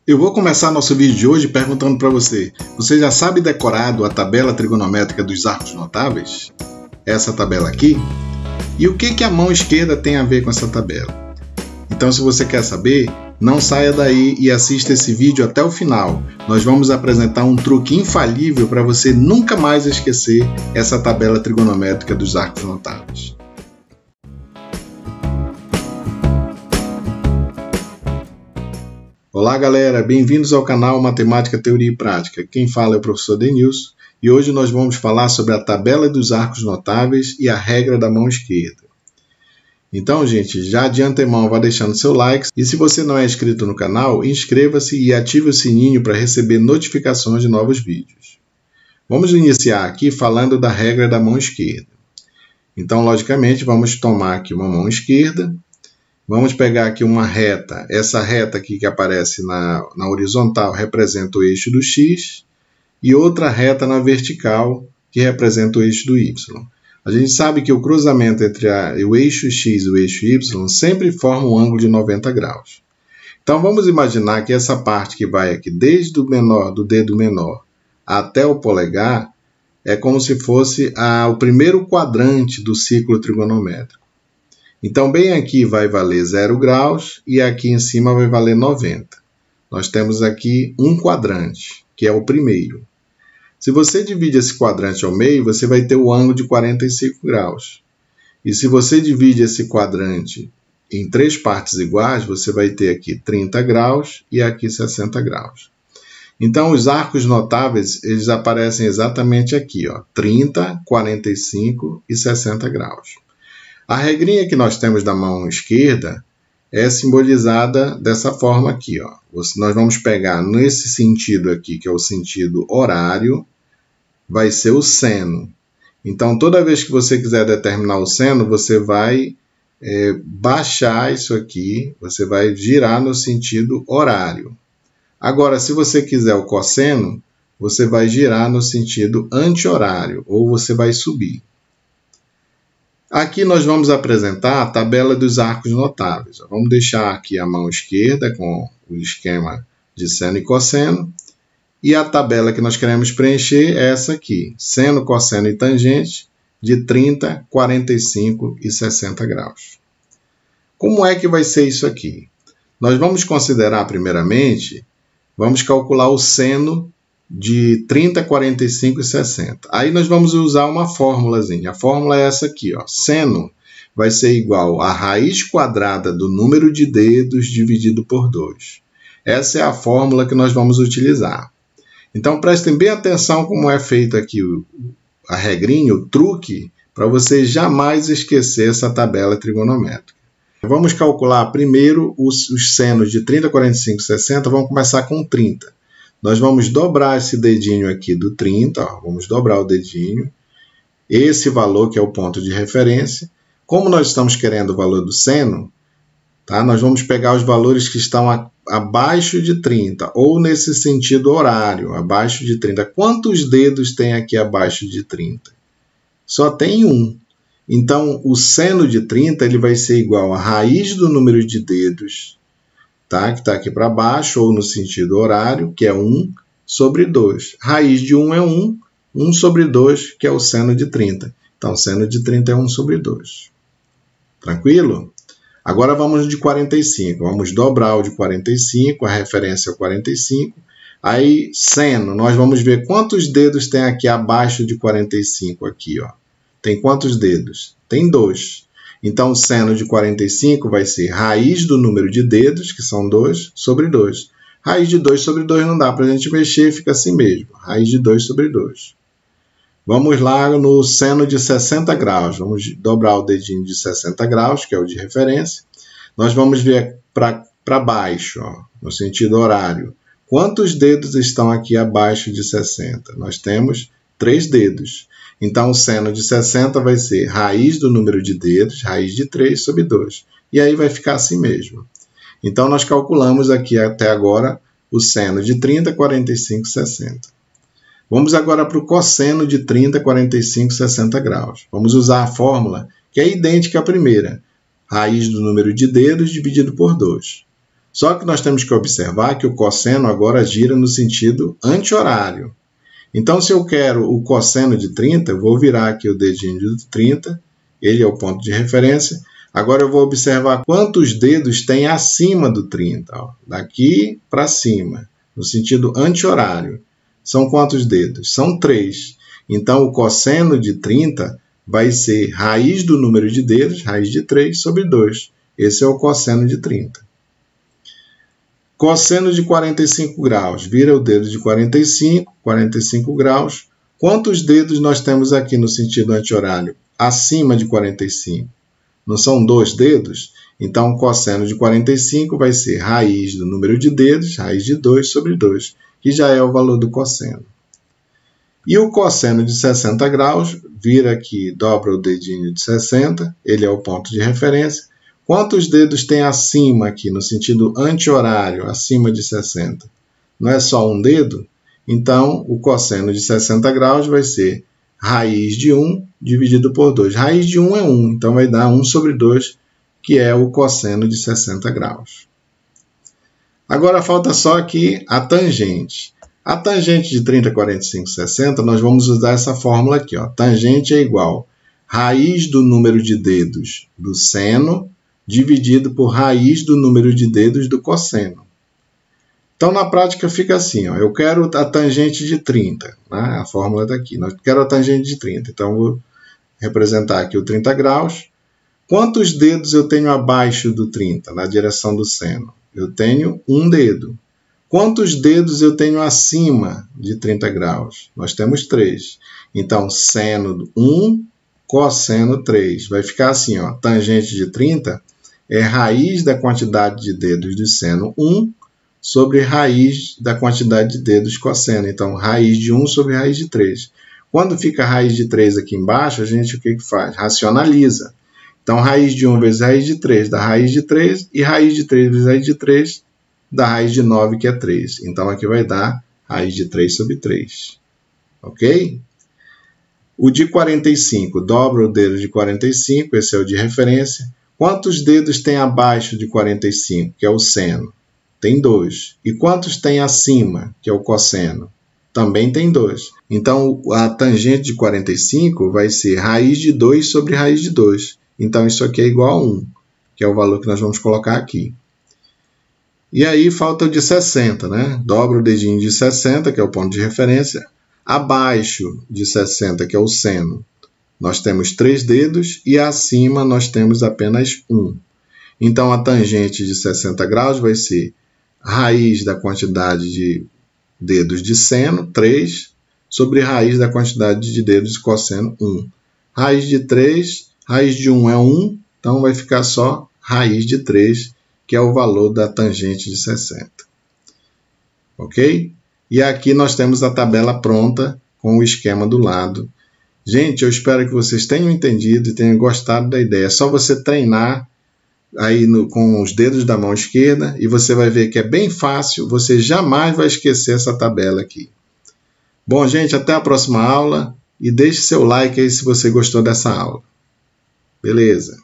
Eu vou começar nosso vídeo de hoje perguntando para você: você já sabe decorado a tabela trigonométrica dos arcos notáveis? Essa tabela aqui? E o que a mão esquerda tem a ver com essa tabela? Então, se você quer saber, não saia daí e assista esse vídeo até o final. Nós vamos apresentar um truque infalível para você nunca mais esquecer essa tabela trigonométrica dos arcos notáveis. Olá galera, bem-vindos ao canal Matemática, Teoria e Prática. Quem fala é o professor Denilson e hoje nós vamos falar sobre a tabela dos arcos notáveis e a regra da mão esquerda. Então, gente, já de antemão vá deixando seu like e se você não é inscrito no canal, inscreva-se e ative o sininho para receber notificações de novos vídeos. Vamos iniciar aqui falando da regra da mão esquerda. Então, logicamente, vamos tomar aqui uma mão esquerda. Vamos pegar aqui uma reta. Essa reta aqui que aparece na horizontal representa o eixo do x e outra reta na vertical que representa o eixo do y. A gente sabe que o cruzamento entre o eixo x e o eixo y sempre forma um ângulo de 90 graus. Então vamos imaginar que essa parte que vai aqui desde do dedo menor até o polegar é como se fosse o primeiro quadrante do ciclo trigonométrico. Então, bem aqui vai valer 0 graus e aqui em cima vai valer 90. Nós temos aqui um quadrante, que é o primeiro. Se você divide esse quadrante ao meio, você vai ter o ângulo de 45 graus. E se você divide esse quadrante em 3 partes iguais, você vai ter aqui 30 graus e aqui 60 graus. Então, os arcos notáveis, eles aparecem exatamente aqui, ó, 30, 45 e 60 graus. A regrinha que nós temos da mão esquerda é simbolizada dessa forma aqui, ó. Nós vamos pegar nesse sentido aqui, que é o sentido horário, vai ser o seno. Então, toda vez que você quiser determinar o seno, você vai baixar isso aqui, você vai girar no sentido horário. Agora, se você quiser o cosseno, você vai girar no sentido anti-horário, ou você vai subir. Aqui nós vamos apresentar a tabela dos arcos notáveis. Vamos deixar aqui a mão esquerda com o esquema de seno e cosseno. E a tabela que nós queremos preencher é essa aqui. Seno, cosseno e tangente de 30, 45 e 60 graus. Como é que vai ser isso aqui? Nós vamos considerar primeiramente, vamos calcular o seno de 30, 45 e 60. Aí nós vamos usar uma fórmulazinha. A fórmula é essa aqui, ó. Seno vai ser igual a raiz quadrada do número de dedos dividido por 2. Essa é a fórmula que nós vamos utilizar. Então prestem bem atenção como é feito aqui a regrinha, o truque, para você jamais esquecer essa tabela trigonométrica. Vamos calcular primeiro os senos de 30, 45 e 60. Vamos começar com 30. Nós vamos dobrar esse dedinho aqui do 30, ó, vamos dobrar o dedinho, esse valor que é o ponto de referência. Como nós estamos querendo o valor do seno, tá? Nós vamos pegar os valores que estão abaixo de 30, ou nesse sentido horário, abaixo de 30. Quantos dedos tem aqui abaixo de 30? Só tem um. Então, o seno de 30 ele vai ser igual a raiz do número de dedos, tá? Que está aqui para baixo, ou no sentido horário, que é 1 sobre 2. Raiz de 1 é 1, 1 sobre 2, que é o seno de 30. Então, seno de 30 é 1 sobre 2. Tranquilo? Agora vamos de 45. Vamos dobrar o de 45, a referência é o 45. Aí, seno, nós vamos ver quantos dedos tem aqui abaixo de 45. Aqui, ó. Tem quantos dedos? Tem 2. Então, o seno de 45 vai ser raiz do número de dedos, que são 2, sobre 2. Raiz de 2 sobre 2 não dá para a gente mexer, fica assim mesmo. Raiz de 2 sobre 2. Vamos lá no seno de 60 graus. Vamos dobrar o dedinho de 60 graus, que é o de referência. Nós vamos ver para baixo, ó, no sentido horário. Quantos dedos estão aqui abaixo de 60? Nós temos 3 dedos. Então, o seno de 60 vai ser raiz do número de dedos, raiz de 3 sobre 2. E aí vai ficar assim mesmo. Então, nós calculamos aqui até agora o seno de 30, 45 e 60. Vamos agora para o cosseno de 30, 45 e 60 graus. Vamos usar a fórmula que é idêntica à primeira. Raiz do número de dedos dividido por 2. Só que nós temos que observar que o cosseno agora gira no sentido anti-horário. Então, se eu quero o cosseno de 30, eu vou virar aqui o dedinho do 30, ele é o ponto de referência. Agora eu vou observar quantos dedos tem acima do 30, ó, daqui para cima, no sentido anti-horário. São quantos dedos? São 3. Então, o cosseno de 30 vai ser raiz do número de dedos, raiz de 3, sobre 2. Esse é o cosseno de 30. Cosseno de 45 graus. Vira o dedo de 45 graus. Quantos dedos nós temos aqui no sentido anti-horário? Acima de 45. Não são 2 dedos? Então, o cosseno de 45 vai ser raiz do número de dedos, raiz de 2 sobre 2, que já é o valor do cosseno. E o cosseno de 60 graus, vira aqui, dobra o dedinho de 60, ele é o ponto de referência. Quantos dedos tem acima aqui, no sentido anti-horário, acima de 60? Não é só um dedo? Então, o cosseno de 60 graus vai ser raiz de 1 dividido por 2. Raiz de 1 é 1, então vai dar 1 sobre 2, que é o cosseno de 60 graus. Agora falta só aqui a tangente. A tangente de 30, 45, 60, nós vamos usar essa fórmula aqui. Ó. Tangente é igual a raiz do número de dedos do seno dividido por raiz do número de dedos do cosseno. Então, na prática, fica assim. Ó, eu quero a tangente de 30. Né? A fórmula está aqui. Eu quero a tangente de 30. Então, eu vou representar aqui o 30 graus. Quantos dedos eu tenho abaixo do 30, na direção do seno? Eu tenho um dedo. Quantos dedos eu tenho acima de 30 graus? Nós temos 3. Então, seno 1, cosseno 3. Vai ficar assim, ó, tangente de 30 é raiz da quantidade de dedos do seno 1 sobre raiz da quantidade de dedos cosseno. Então, raiz de 1 sobre raiz de 3. Quando fica raiz de 3 aqui embaixo, a gente o que faz? Racionaliza. Então, raiz de 1 vezes raiz de 3 dá raiz de 3, e raiz de 3 vezes raiz de 3 dá raiz de 9, que é 3. Então, aqui vai dar raiz de 3 sobre 3. Ok? O de 45, dobra o dedo de 45, esse é o de referência. Quantos dedos tem abaixo de 45, que é o seno? Tem 2. E quantos tem acima, que é o cosseno? Também tem 2. Então, a tangente de 45 vai ser raiz de 2 sobre raiz de 2. Então, isso aqui é igual a 1, que é o valor que nós vamos colocar aqui. E aí, falta o de 60, né? Dobra o dedinho de 60, que é o ponto de referência. Abaixo de 60, que é o seno, nós temos 3 dedos e acima nós temos apenas 1. Então, a tangente de 60 graus vai ser raiz da quantidade de dedos de seno, 3, sobre raiz da quantidade de dedos de cosseno, 1. Raiz de 3, raiz de 1 é 1, então vai ficar só raiz de 3, que é o valor da tangente de 60. Ok? E aqui nós temos a tabela pronta com o esquema do lado. Gente, eu espero que vocês tenham entendido e tenham gostado da ideia. É só você treinar aí com os dedos da mão esquerda e você vai ver que é bem fácil. Você jamais vai esquecer essa tabela aqui. Bom, gente, até a próxima aula e deixe seu like aí se você gostou dessa aula. Beleza?